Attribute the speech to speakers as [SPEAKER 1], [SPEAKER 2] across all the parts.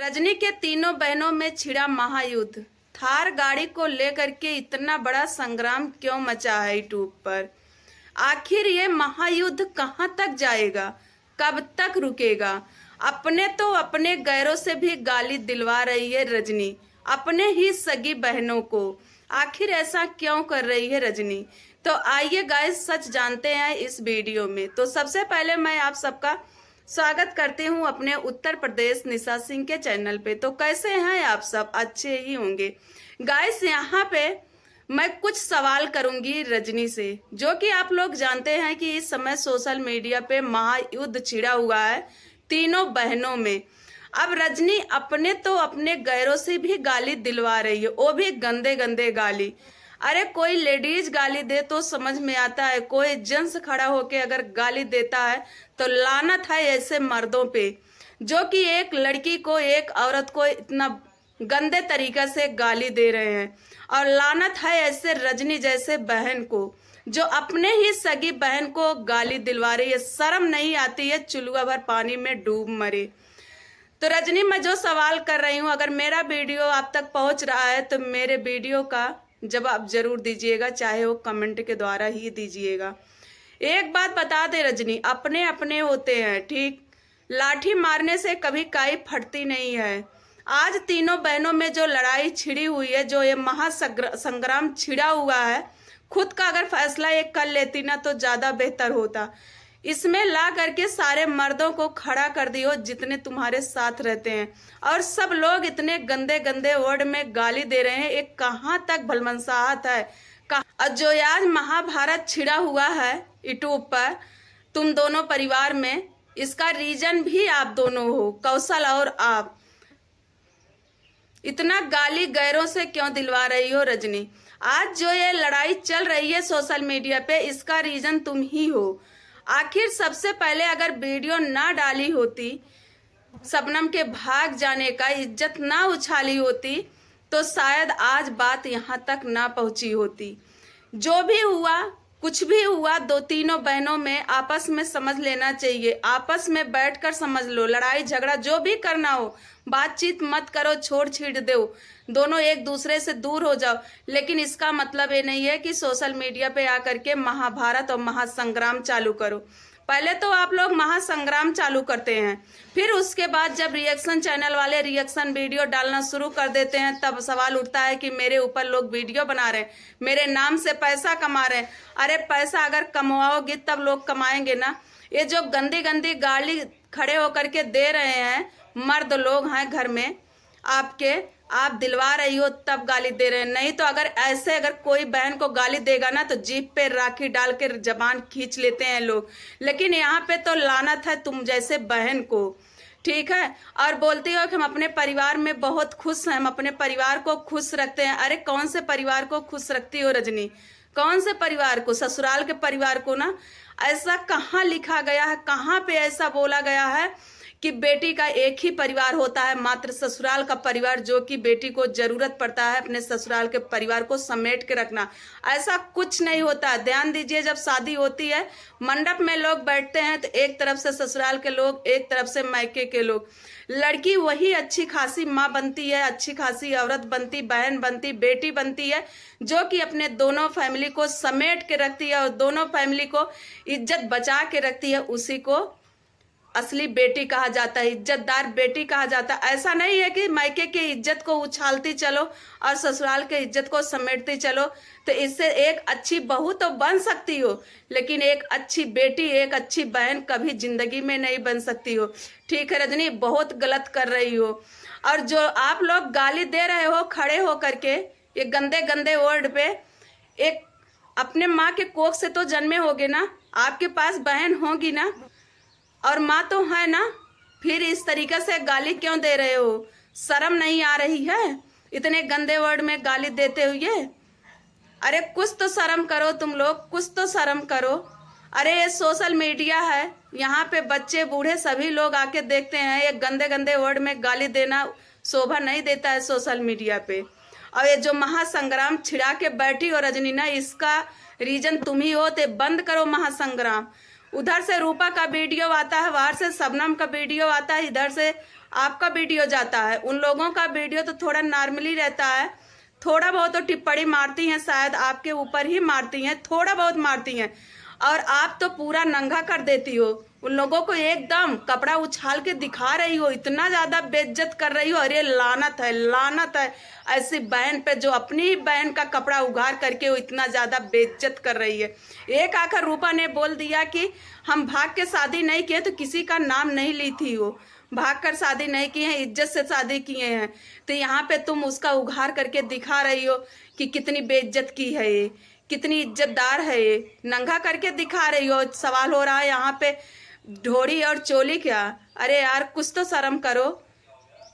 [SPEAKER 1] रजनी के तीनों बहनों में छिड़ा महायुद्ध। थार गाड़ी को लेकर के इतना बड़ा संग्राम क्यों मचा है यूट्यूब पर। आखिर ये महायुद्ध कहां तक जाएगा, कब तक रुकेगा। अपने तो अपने गैरों से भी गाली दिलवा रही है रजनी, अपने ही सगी बहनों को। आखिर ऐसा क्यों कर रही है रजनी। तो आइए गाइस सच जानते हैं इस वीडियो में। तो सबसे पहले मैं आप सबका स्वागत करती हूँ अपने उत्तर प्रदेश निशा सिंह के चैनल पे। तो कैसे हैं आप सब, अच्छे ही होंगे गाइस। यहाँ पे मैं कुछ सवाल करूंगी रजनी से, जो कि आप लोग जानते हैं कि इस समय सोशल मीडिया पे महायुद्ध छिड़ा हुआ है तीनों बहनों में। अब रजनी अपने तो अपने गैरों से भी गाली दिलवा रही है, वो भी गंदे गंदे गाली। अरे कोई लेडीज गाली दे तो समझ में आता है, कोई जेंट्स खड़ा होके अगर गाली देता है तो लानत है ऐसे मर्दों पे, जो कि एक लड़की को, एक औरत को इतना गंदे तरीके से गाली दे रहे हैं। और लानत है ऐसे रजनी जैसे बहन को, जो अपने ही सगी बहन को गाली दिलवा रही है। शर्म नहीं आती है, चुल्लुआ भर पानी में डूब मरे। तो रजनी, मैं जो सवाल कर रही हूँ, अगर मेरा वीडियो आप तक पहुंच रहा है तो मेरे वीडियो का जवाब जरूर दीजिएगा, चाहे वो कमेंट के द्वारा ही दीजिएगा। एक बात बता दे रजनी, अपने अपने होते हैं, ठीक। लाठी मारने से कभी काई फटती नहीं है। आज तीनों बहनों में जो लड़ाई छिड़ी हुई है, जो ये महासंग्राम छिड़ा हुआ है, खुद का अगर फैसला एक कर लेती ना तो ज्यादा बेहतर होता। इसमें ला करके सारे मर्दों को खड़ा कर दियो जितने तुम्हारे साथ रहते हैं, और सब लोग इतने गंदे गंदे वर्ड में गाली दे रहे हैं। एक कहाँ तक भलमनसाहत है। और जो आज महाभारत छिड़ा हुआ है यूट्यूब पर तुम दोनों परिवार में, इसका रीजन भी आप दोनों हो, कौशल और आप। इतना गाली गैरों से क्यों दिलवा रही हो रजनी। आज जो ये लड़ाई चल रही है सोशल मीडिया पे, इसका रीजन तुम ही हो। आखिर सबसे पहले अगर वीडियो ना डाली होती, शबनम के भाग जाने का, इज्जत ना उछाली होती, तो शायद आज बात यहाँ तक ना पहुंची होती। जो भी हुआ, कुछ भी हुआ, दो तीनों बहनों में आपस में समझ लेना चाहिए। आपस में बैठकर समझ लो। लड़ाई झगड़ा जो भी करना हो, बातचीत मत करो, छोड़ छीड़ दो, दोनों एक दूसरे से दूर हो जाओ। लेकिन इसका मतलब ये नहीं है कि सोशल मीडिया पे आकर के महाभारत और महासंग्राम चालू करो। पहले तो आप लोग महासंग्राम चालू करते हैं, फिर उसके बाद जब रिएक्शन चैनल वाले रिएक्शन वीडियो डालना शुरू कर देते हैं, तब सवाल उठता है कि मेरे ऊपर लोग वीडियो बना रहे हैं, मेरे नाम से पैसा कमा रहे हैं। अरे पैसा अगर कमाओगे तब लोग कमाएंगे ना। ये जो गंदी गंदी गाली खड़े होकर के दे रहे हैं, मर्द लोग हैं घर में आपके, आप दिलवा रही हो तब गाली दे रहे हैं। नहीं तो अगर कोई बहन को गाली देगा ना तो जीभ पे राखी डाल के जबान खींच लेते हैं लोग। लेकिन यहाँ पे तो लानत है तुम जैसे बहन को, ठीक है। और बोलती हो कि हम अपने परिवार में बहुत खुश हैं, हम अपने परिवार को खुश रखते हैं। अरे कौन से परिवार को खुश रखती हो रजनी, कौन से परिवार को? ससुराल के परिवार को ना। ऐसा कहाँ लिखा गया है, कहाँ पे ऐसा बोला गया है कि बेटी का एक ही परिवार होता है, मात्र ससुराल का परिवार, जो कि बेटी को जरूरत पड़ता है अपने ससुराल के परिवार को समेट के रखना। ऐसा कुछ नहीं होता। ध्यान दीजिए, जब शादी होती है मंडप में लोग बैठते हैं तो एक तरफ से ससुराल के लोग, एक तरफ से मायके के लोग। लड़की वही अच्छी खासी माँ बनती है, अच्छी खासी औरत बनती, बहन बनती, बेटी बनती है, जो कि अपने दोनों फैमिली को समेट के रखती है और दोनों फैमिली को इज्जत बचा के रखती है। उसी को असली बेटी कहा जाता है, इज्जतदार बेटी कहा जाता है। ऐसा नहीं है कि मायके की इज्जत को उछालती चलो और ससुराल के इज्जत को समेटती चलो। तो इससे एक अच्छी बहू तो बन सकती हो, लेकिन एक अच्छी बेटी, एक अच्छी बहन कभी जिंदगी में नहीं बन सकती हो। ठीक है रजनी, बहुत गलत कर रही हो। और जो आप लोग गाली दे रहे हो खड़े हो करके ये गंदे गंदे वर्ड पे, एक अपने माँ के कोख से तो जन्मे होगे ना, आपके पास बहन होगी ना, और माँ तो है ना, फिर इस तरीके से गाली क्यों दे रहे हो? शर्म नहीं आ रही है इतने गंदे वर्ड में गाली देते हुए? अरे कुछ तो शर्म करो तुम लोग, कुछ तो शर्म करो। अरे ये सोशल मीडिया है, यहाँ पे बच्चे बूढ़े सभी लोग आके देखते हैं। ये गंदे गंदे वर्ड में गाली देना शोभा नहीं देता है सोशल मीडिया पे। और ये जो महासंग्राम छिड़ा के बैठी हो रजनी ना, इसका रीजन तुम ही हो। तो बंद करो महासंग्राम। उधर से रूपा का वीडियो आता है, बाहर से शबनम का वीडियो आता है, इधर से आपका वीडियो जाता है। उन लोगों का वीडियो तो थोड़ा नॉर्मली रहता है, थोड़ा बहुत तो टिप्पणी मारती हैं, शायद आपके ऊपर ही मारती हैं, थोड़ा बहुत मारती हैं, और आप तो पूरा नंगा कर देती हो। उन लोगों को एकदम कपड़ा उछाल के दिखा रही हो, इतना ज्यादा बेइज्जत कर रही हो। अरे लानत है, लानत है ऐसी बहन पे जो अपनी बहन का कपड़ा उघाड़ करके वो इतना ज्यादा बेइज्जत कर रही है। एक आकर रूपा ने बोल दिया कि हम भाग के शादी नहीं किए, तो किसी का नाम नहीं ली थी, वो भाग कर शादी नहीं की है, इज्जत से शादी किए हैं। तो यहाँ पे तुम उसका उघाड़ करके दिखा रही हो कि कितनी बेइज्जत की है ये, कितनी इज्जतदार है ये, नंगा करके दिखा रही हो। सवाल हो रहा है यहाँ पे ढोरी और चोली क्या? अरे यार कुछ तो शर्म करो।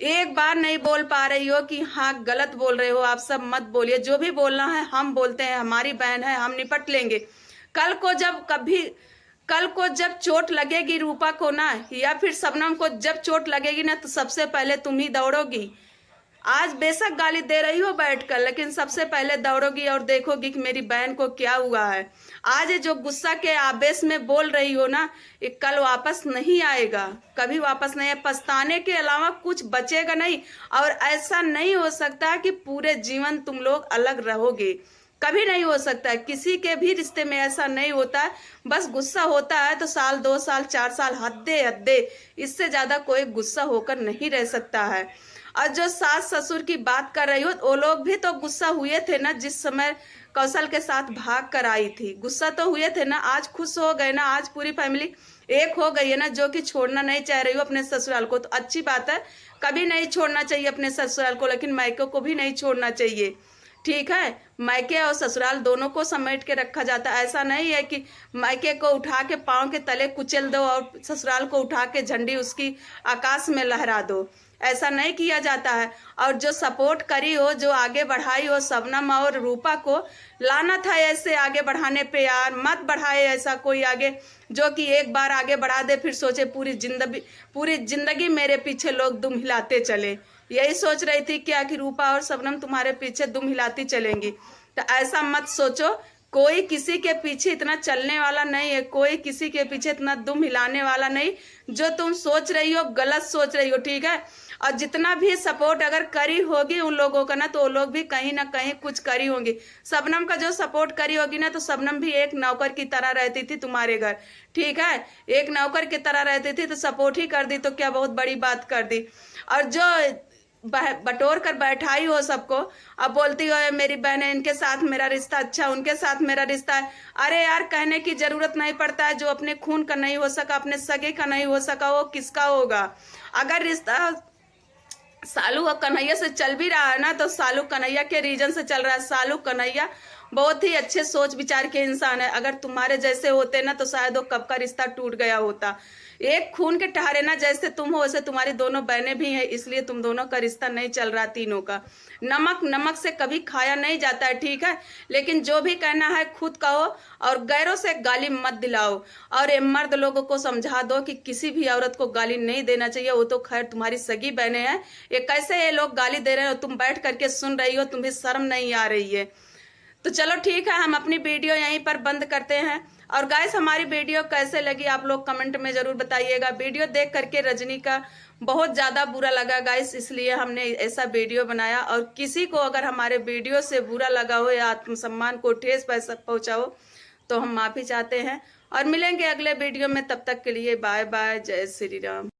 [SPEAKER 1] एक बार नहीं बोल पा रही हो कि हाँ गलत बोल रहे हो, आप सब मत बोलिए। जो भी बोलना है हम बोलते हैं, हमारी बहन है, हम निपट लेंगे। कल को जब चोट लगेगी रूपा को ना, या फिर शबनम को जब चोट लगेगी ना, तो सबसे पहले तुम ही दौड़ोगी। आज बेशक गाली दे रही हो बैठकर, लेकिन सबसे पहले दौड़ोगी और देखोगी कि मेरी बहन को क्या हुआ है। आज जो गुस्सा के आवेश में बोल रही हो ना, ये कल वापस नहीं आएगा, कभी वापस नहीं है। पछताने के अलावा कुछ बचेगा नहीं। और ऐसा नहीं हो सकता कि पूरे जीवन तुम लोग अलग रहोगे, कभी नहीं हो सकता है। किसी के भी रिश्ते में ऐसा नहीं होता है। बस गुस्सा होता है तो साल, 2 साल, 4 साल, हद्दे, इससे ज्यादा कोई गुस्सा होकर नहीं रह सकता है। और जो सास ससुर की बात कर रही हो, वो लोग भी तो गुस्सा हुए थे ना जिस समय कौशल के साथ भाग कर आई थी। गुस्सा तो हुए थे ना। आज खुश हो गए ना, आज पूरी फैमिली एक हो गई है ना, जो कि छोड़ना नहीं चाह रही हो अपने ससुराल को। तो अच्छी बात है, कभी नहीं छोड़ना चाहिए अपने ससुराल को, लेकिन मायके को भी नहीं छोड़ना चाहिए। ठीक है, मायके और ससुराल दोनों को समेट के रखा जाता है। ऐसा नहीं है कि मायके को उठा के पांव के तले कुचल दो और ससुराल को उठा के झंडी उसकी आकाश में लहरा दो। ऐसा नहीं किया जाता है। और जो सपोर्ट करी हो, जो आगे बढ़ाई हो शबनम और रूपा को, लानत है ऐसे आगे बढ़ाने पे यार। मत बढ़ाए ऐसा कोई आगे, जो कि एक बार आगे बढ़ा दे फिर सोचे पूरी जिंदगी मेरे पीछे लोग दुम हिलाते चले। यही सोच रही थी क्या कि रूपा और शबनम तुम्हारे पीछे दुम हिलाती चलेंगी? तो ऐसा मत सोचो। कोई किसी के पीछे इतना चलने वाला नहीं है, कोई किसी के पीछे इतना दुम हिलाने वाला नहीं। जो तुम सोच रही हो गलत सोच रही हो, ठीक है। और जितना भी सपोर्ट अगर करी होगी उन लोगों का ना, तो वो लोग भी कहीं ना कहीं कुछ करी होंगी। शबनम का जो सपोर्ट करी होगी ना, तो शबनम भी एक नौकर की तरह रहती थी तुम्हारे घर, ठीक है। एक नौकर की तरह रहती थी तो सपोर्ट ही कर दी, तो क्या बहुत बड़ी बात कर दी। और जो बटोर कर बैठाई हो सबको, अब बोलती हो मेरी बहन है, इनके साथ मेरा रिश्ता अच्छा, उनके साथ मेरा रिश्ता है। अरे यार कहने की जरूरत नहीं पड़ता है। जो अपने खून का नहीं हो सका, अपने सगे का नहीं हो सका, वो किसका होगा? अगर रिश्ता सालू और कन्हैया से चल भी रहा है ना, तो सालू कन्हैया के रीजन से चल रहा है। सालू कन्हैया बहुत ही अच्छे सोच विचार के इंसान है। अगर तुम्हारे जैसे होते ना, तो शायद वो कब का रिश्ता टूट गया होता। एक खून के ठहरे ना, जैसे तुम हो वैसे तुम्हारी दोनों बहनें भी हैं, इसलिए तुम दोनों का रिश्ता नहीं चल रहा तीनों का। नमक से कभी खाया नहीं जाता है, ठीक है। लेकिन जो भी कहना है खुद कहो और गैरों से गाली मत दिलाओ। और ये मर्द लोगों को समझा दो कि किसी भी औरत को गाली नहीं देना चाहिए। वो तो खैर तुम्हारी सगी बहनें हैं, ये कैसे ये लोग गाली दे रहे हो, तुम बैठ करके सुन रही हो, तुम्हें शर्म नहीं आ रही है? तो चलो ठीक है, हम अपनी वीडियो यहीं पर बंद करते हैं। और गाइस हमारी वीडियो कैसे लगी आप लोग कमेंट में जरूर बताइएगा। वीडियो देख करके रजनी का बहुत ज्यादा बुरा लगा गाइस, इसलिए हमने ऐसा वीडियो बनाया। और किसी को अगर हमारे वीडियो से बुरा लगा हो या आत्मसम्मान को ठेस पहुंचा हो, तो हम माफी चाहते हैं। और मिलेंगे अगले वीडियो में, तब तक के लिए बाय बाय, जय श्री राम।